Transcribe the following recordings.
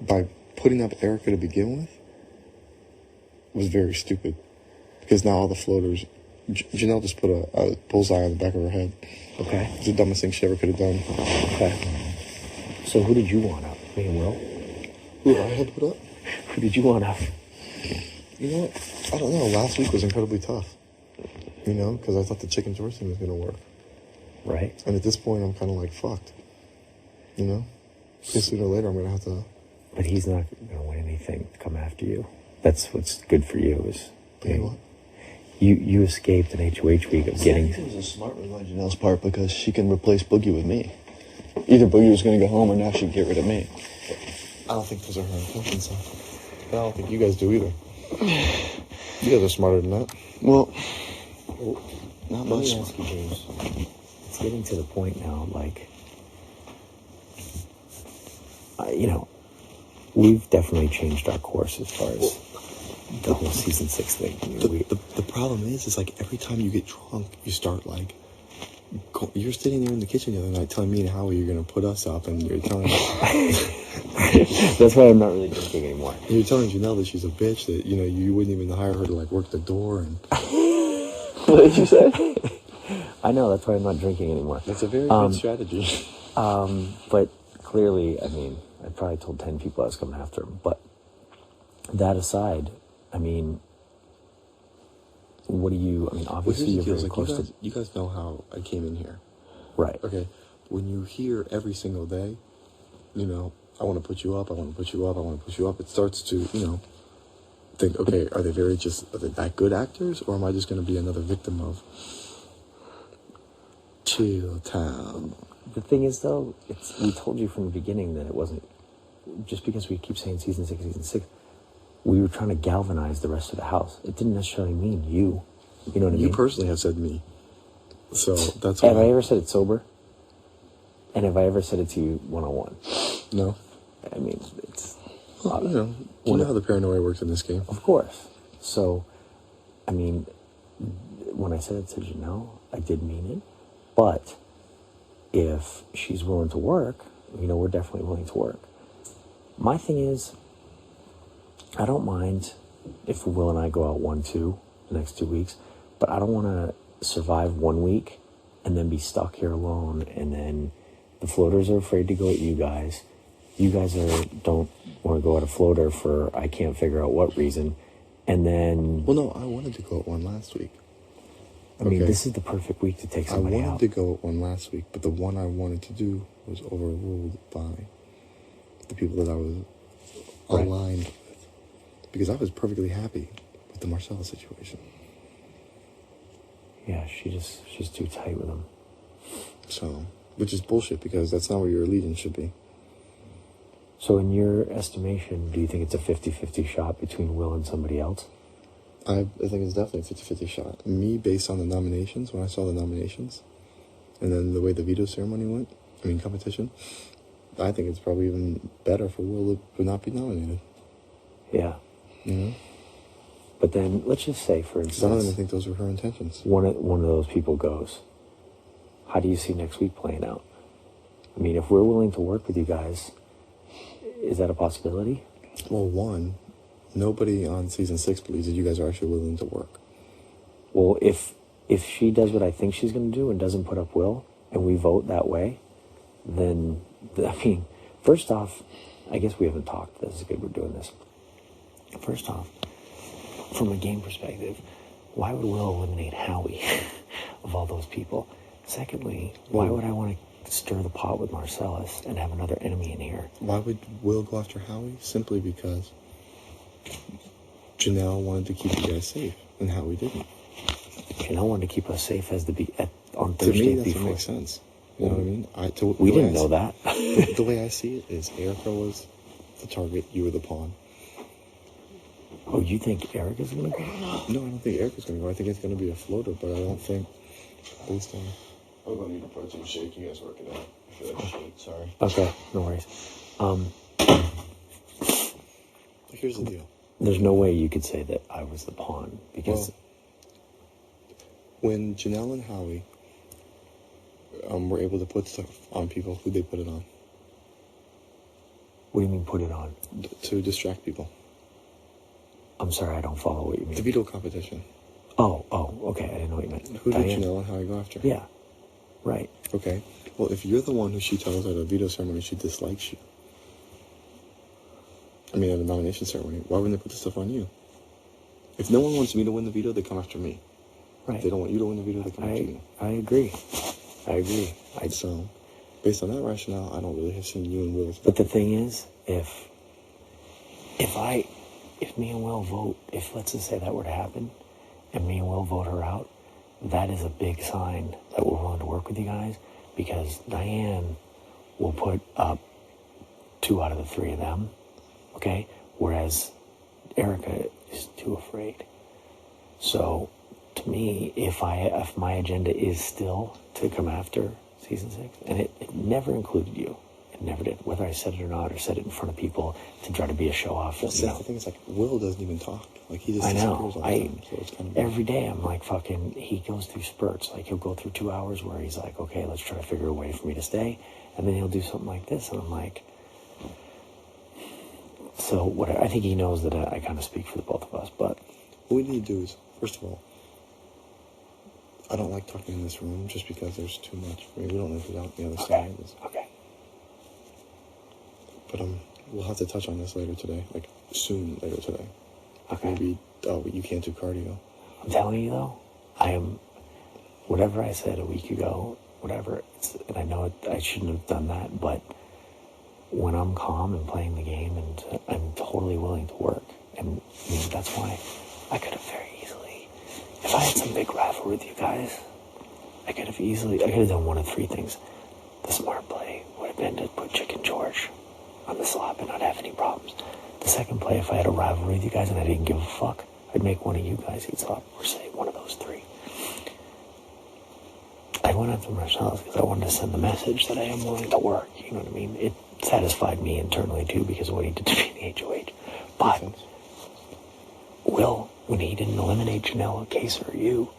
by putting up Erica to begin with was very stupid. Because now all the floaters... Janelle just put a bullseye on the back of her head. Okay. It's the dumbest thing she ever could have done. Okay. So who did you want up? Me and Will? Who I had put up? Who did you want up? You know what? I don't know. Last week was incredibly tough. You know, because I thought the chicken George thing was going to work. Right. And at this point, I'm kind of like, fucked. You know? Because sooner or later, I'm going to have to... But he's not going to win anything to come after you. That's what's good for you is... You know what? You escaped an HOH week of getting... I think it was a smart move on Janelle's part because she can replace Boogie with me. Either Boogie was going to go home or now she'd get rid of me. I don't think those are her intentions, though. I don't think you guys do either. You guys are smarter than that. Well, not Let much. me ask you, James. It's getting to the point now, like... you know, we've definitely changed our course as far as the whole season 6 thing. The problem is like every time you get drunk, you start like... You're sitting there in the kitchen the other night telling me and Howie you're going to put us up, and you're telling... That's why I'm not really drinking anymore. You're telling Janelle that she's a bitch, that, you know, you wouldn't even hire her to, like, work the door, and... What did you say? I know, that's why I'm not drinking anymore. That's a very good strategy. But clearly, I mean, I probably told 10 people I was coming after him. But that aside, I mean, what do you... I mean, obviously you're very close to... You guys know how I came in here. Right. Okay, when you hear every single day, you know, I want to put you up, I want to put you up, I want to put you up, it starts to, you know, think, okay, are they that good actors, or am I just going to be another victim of Chill Town? The thing is, though, we told you from the beginning that it wasn't... Just because we keep saying season 6, we were trying to galvanize the rest of the house. It didn't necessarily mean you. You know what I mean? You personally have said me. So that's why... Have I ever said it sober? And have I ever said it to you one-on-one? No. I mean, it's... You know how the paranoia works in this game. Of course. So, I mean, when I said it to Janelle, I did mean it. But if she's willing to work, you know, we're definitely willing to work. My thing is, I don't mind if Will and I go out 1-2 the next 2 weeks, but I don't want to survive 1 week and then be stuck here alone, and then the floaters are afraid to go at you guys. You guys don't want to go at a floater for I can't figure out what reason, and then... Well, no, I wanted to go at one last week. I mean, this is the perfect week to take somebody out. I wanted to go at one last week, but the one I wanted to do was overruled by the people that I was aligned with. Because I was perfectly happy with the Marcella situation. Yeah, she's too tight with him. So, which is bullshit, because that's not where your allegiance should be. So in your estimation, do you think it's a 50-50 shot between Will and somebody else? I think it's definitely a 50-50 shot. Me, based on the nominations, when I saw the nominations, and then the way the veto ceremony went, competition, I think it's probably even better for Will to not be nominated. Yeah. Mm-hmm. But then, let's just say, for instance... I don't even think those were her intentions. One of those people goes. How do you see next week playing out? I mean, if we're willing to work with you guys, is that a possibility? Well, one, nobody on season 6 believes that you guys are actually willing to work. Well, if she does what I think she's going to do and doesn't put up Will, and we vote that way, then, I mean, first off, I guess we haven't talked. This is good we're doing this. First off, from a game perspective, why would Will eliminate Howie of all those people? Secondly, why would I want to stir the pot with Marcellus and have another enemy in here? Why would Will go after Howie? Simply because Janelle wanted to keep you guys safe, and Howie didn't. Janelle wanted to keep us safe on Thursday. To me, that doesn't make sense. You know what I mean? We didn't know that. The way I see it is Erica was the target, you were the pawn. Oh, you think Erica's going to go? No, I don't think Erica's going to go. I think it's going to be a floater, but I don't think based on... I'm going to need a protein shake. You guys work it out. I feel like shit. Sorry. Okay, no worries. Here's the deal. There's no way you could say that I was the pawn, because... Well, when Janelle and Howie were able to put stuff on people, who they put it on? What do you mean put it on? To distract people. I'm sorry, I don't follow what you mean. The veto competition. Oh, okay, I didn't know what you meant. Who Diane. did you know and how I go after? Yeah, right. Okay. Well, if you're the one who she tells at a veto ceremony she dislikes you, I mean, at a nomination ceremony, why wouldn't they put this stuff on you? If no one wants me to win the veto, they come after me. Right. If they don't want you to win the veto, they come after you. I agree. So, based on that rationale, I don't really have seen you and Will. But the thing is, if me and Will vote, if let's just say that were to happen, and me and Will vote her out, that is a big sign that we're willing to work with you guys, because Diane will put up 2 out of the 3 of them, okay? Whereas Erica is too afraid. So, to me, if my agenda is still to come after season 6, and it never included you. It never did, whether I said it or not, or said it in front of people to try to be a show-off. Well, see, the thing is, like, Will doesn't even talk. Like, he just I know. disappears all the time, so it's kind of Every day I'm like fucking, he goes through spurts. Like, he'll go through 2 hours where he's like, okay, let's try to figure a way for me to stay. And then he'll do something like this, and I'm like, so what? I think he knows that I kind of speak for the both of us, but what we need to do is, first of all, I don't like talking in this room just because there's too much. I mean, we don't know who's out the other side. Okay. But we'll have to touch on this later today, like soon later today. Okay. Maybe, you can't do cardio. I'm telling you though, I am, whatever I said a week ago, whatever, and I know I shouldn't have done that, but when I'm calm and playing the game, and I'm totally willing to work, and I mean, that's why I could have very easily, if I had some big rivalry with you guys, I could have done one of 3 things. The smart play would have been to put Chicken George on the slop and not have any problems. The second play, if I had a rivalry with you guys and I didn't give a fuck, I'd make one of you guys eat slop, or say one of those 3. I went after Marcellus because I wanted to send the message that I am willing to work, you know what I mean? It satisfied me internally too because of what he did to me in the HOH. But Will, when he didn't eliminate Janelle, Kaser, or you,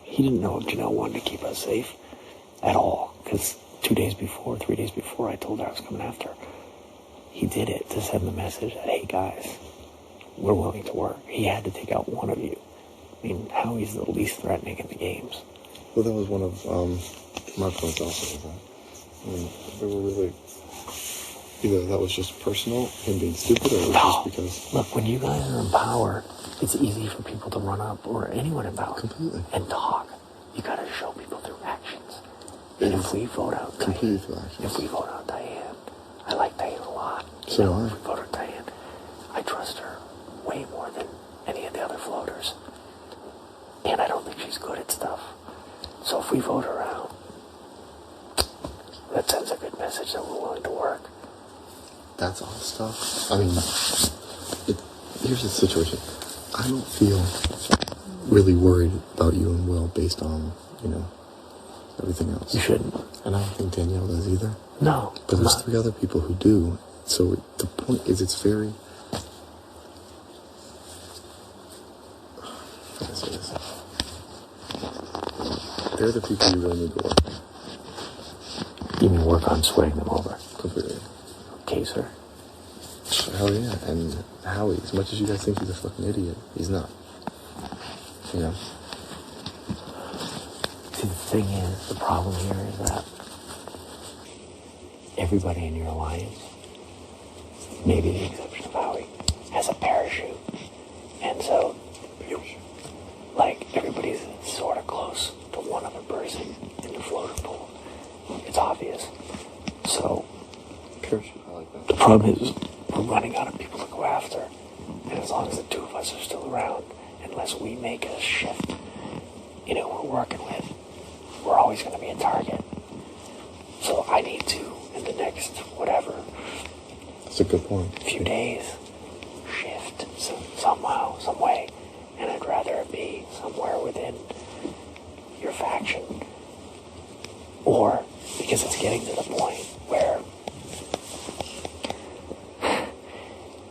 he didn't know if Janelle wanted to keep us safe at all, because 3 days before I told her I was coming after her. He did it to send the message that, hey guys, we're willing to work. He had to take out one of you. I mean, Howie's the least threatening in the games. Well, that was one of my points also. I mean, they were really, either that was just personal, him being stupid, or it was just because... Look, when you guys are in power, it's easy for people to run up, or anyone in power, Completely. and talk. You gotta show people through actions. And if we vote out Completely Diane, through actions. if we vote out Diane, I like Diane a lot. So do I. If we vote out Diane, I trust her way more than any of the other floaters. And I don't think she's good at stuff. So if we vote her out, that sends a good message that we're willing to work. That's all stuff. I mean, here's the situation. I don't feel really worried about you and Will based on, everything else. You shouldn't. And I don't think Danielle does either. No. But there's 3 other people who do. So the point is, it's very... How do I say this? They're the people you really need to work. You mean work on swaying them over? Completely. Kaser? Hell yeah. And Howie, as much as you guys think he's a fucking idiot, he's not. You know? See, the thing is, the problem here is that everybody in your alliance, maybe the exception of Howie, has a parachute. And so, everybody's sort of close to one other person in the floater pool. It's obvious. So, Parachute, I like that. the problem is, we're running out of people to go after. And as long as the 2 of us are still around, unless we make a shift in who we're working with, we're always going to be a target. So I need to, in the next, That's a good point. few days, shift somehow, some way. And I'd rather it be somewhere within your faction. Or, because it's getting to the point where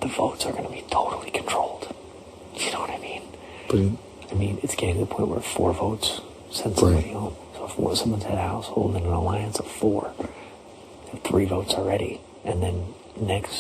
the votes are going to be totally controlled. You know what I mean? It's getting to the point where 4 votes send somebody home. So if someone's had a household in an alliance of 4, they have 3 votes already, and then next